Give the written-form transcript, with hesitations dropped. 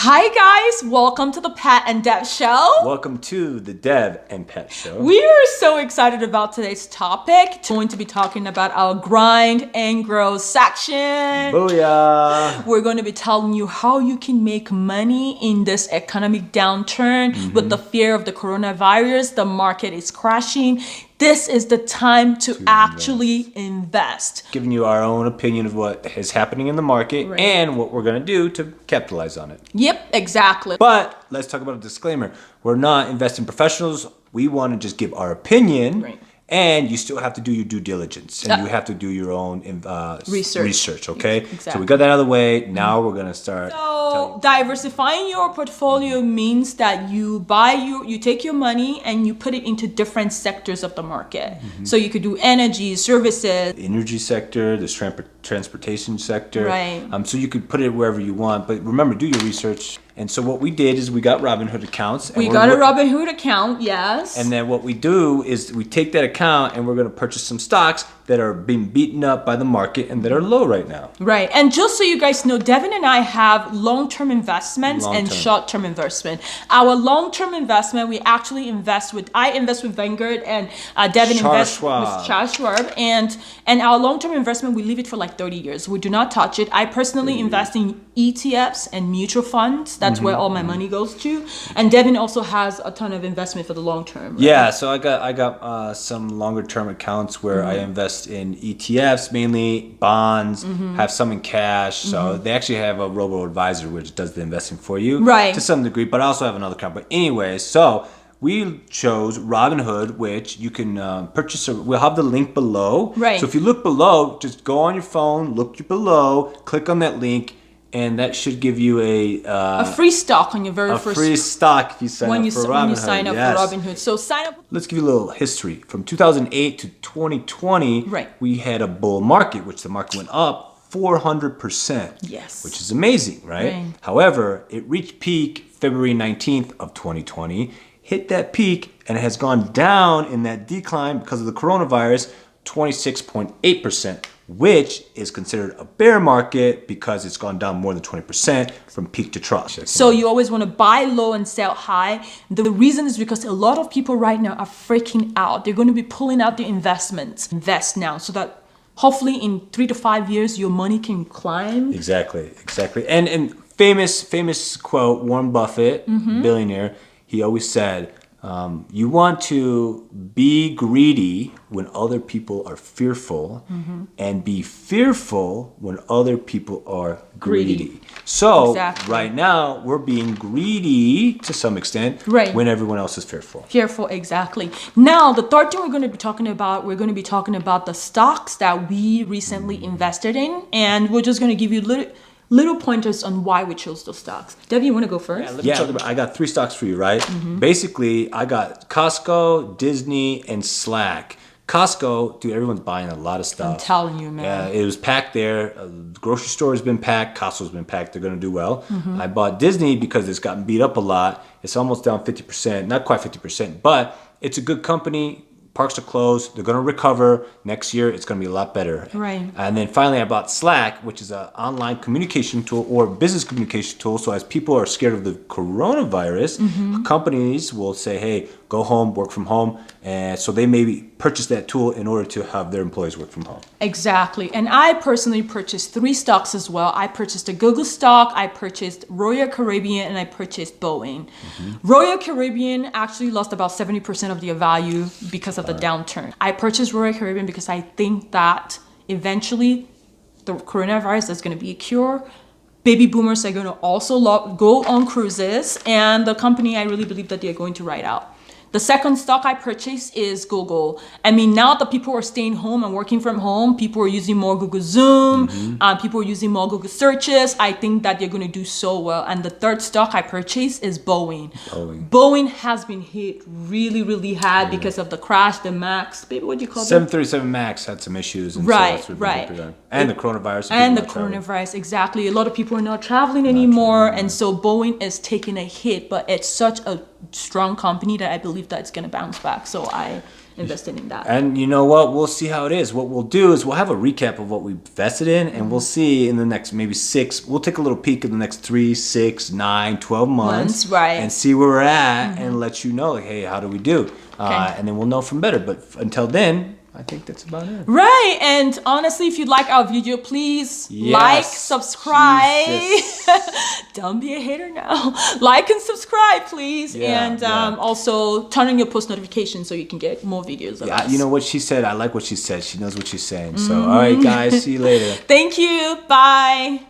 Hi guys, welcome to the Pat and Dev Show. Welcome to the Dev and Pet Show. We are so excited about today's topic. We're going to be talking about our grind and grow section. Booyah! We're going to be telling you how you can make money in this economic downturn with the fear of the coronavirus. The market is crashing. This is the time to actually invest. Giving you our own opinion of what is happening in the market and what we're going to do to capitalize on it. Yep, exactly. But let's talk about a disclaimer. We're not investing professionals. We want to just give our opinion. Right. And you still have to do your due diligence, and you have to do your own research. Okay, Exactly. So we got that out of the way. Now we're gonna start. So diversifying your portfolio means that you take your money and you put it into different sectors of the market. So you could do energy, services, Energy sector, the transportation sector. Right. So you could put it wherever you want, but remember, do your research. And so what we did is we got Robinhood accounts. We got a Robinhood account, yes. And then what we do is we take that account and we're going to purchase some stocks that are being beaten up by the market and that are low right now. Right. And just so you guys know, Devin and I have long-term investments and short-term investment. Our long-term investment, we actually I invest with Vanguard, and Devin invests with Charles Schwab. And our long-term investment, we leave it for like 30 years. We do not touch it. I personally invest in ETFs and mutual funds. That's where all my money goes to. And Devin also has a ton of investment for the long term. Right? Yeah, so I got some longer term accounts where I invest in ETFs, mainly bonds, have some in cash. So they actually have a robo-advisor which does the investing for you to some degree, but I also have another account. But anyway, so we chose Robinhood, which you can purchase. We'll have the link below. Right. So if you look below, just go on your phone, look below, click on that link, and that should give you a free stock on your very first free stock if you sign up for Robinhood. When you sign up for Robinhood. So sign up. Let's give you a little history. From 2008 to 2020, we had a bull market, which the market went up 400%. Yes. Which is amazing, right? However, it reached peak February 19th of 2020, hit that peak, and it has gone down in that decline because of the coronavirus, 26.8%. Which is considered a bear market because it's gone down more than 20% from peak to trough. So you always want to buy low and sell high. The reason is because a lot of people right now are freaking out. They're going to be pulling out their investments. Invest now so that hopefully in 3 to 5 years your money can climb. Exactly. And famous quote, Warren Buffett, billionaire, he always said, you want to be greedy when other people are fearful and be fearful when other people are greedy. So right now we're being greedy to some extent when everyone else is fearful. Fearful, exactly. Now, the third thing we're going to be talking about the stocks that we recently invested in, and we're just going to give you little pointers on why we chose those stocks. Debbie, you want to go first? I got 3 stocks for you, right? Basically, I got Costco, Disney, and Slack. Costco, dude, everyone's buying a lot of stuff. I'm telling you, man. Yeah, it was packed there. The grocery store has been packed. Costco's been packed. They're going to do well. I bought Disney because it's gotten beat up a lot. It's almost down 50%. Not quite 50%, but it's a good company. Parks are closed. They're going to recover. Next year, it's going to be a lot better. Right. And then finally, I bought Slack, which is an online communication tool or business communication tool. So as people are scared of the coronavirus, companies will say, hey, go home, work from home. And so they maybe purchase that tool in order to have their employees work from home. Exactly. And I personally purchased 3 stocks as well. I purchased a Google stock, I purchased Royal Caribbean, and I purchased Boeing. Royal Caribbean actually lost about 70% of their value because of the downturn. I purchased Royal Caribbean because I think that eventually the coronavirus is going to be a cure. Baby boomers are going to also go on cruises, and the company, I really believe that they're going to ride out. The second stock I purchased is Google. I mean, now that people are staying home and working from home, people are using more Google Zoom, people are using more Google searches. I think that they're going to do so well. And the third stock I purchased is Boeing. Boeing has been hit really, really hard because of the crash, the MAX. Baby, what do you call it? 737 MAX had some issues. And right. And the coronavirus. And the coronavirus, exactly. A lot of people are not traveling anymore. And so Boeing is taking a hit, but it's such a strong company that I believe that it's going to bounce back. So I invested in that. And you know what? We'll see how it is. What we'll do is we'll have a recap of what we invested in, and we'll see in the next maybe we'll take a little peek in the next 3, 6, 9, 12 months. Right. And see where we're at and let you know, like, hey, how do we do? Okay. And then we'll know from better. But until then, I think that's about it. Right, and honestly, if you like our video, please like, subscribe. Don't be a hater now. Like and subscribe, please. Also turn on your post notifications so you can get more videos of us. You know what she said? I like what she said. She knows what she's saying. So, all right, guys, see you later. Thank you. Bye.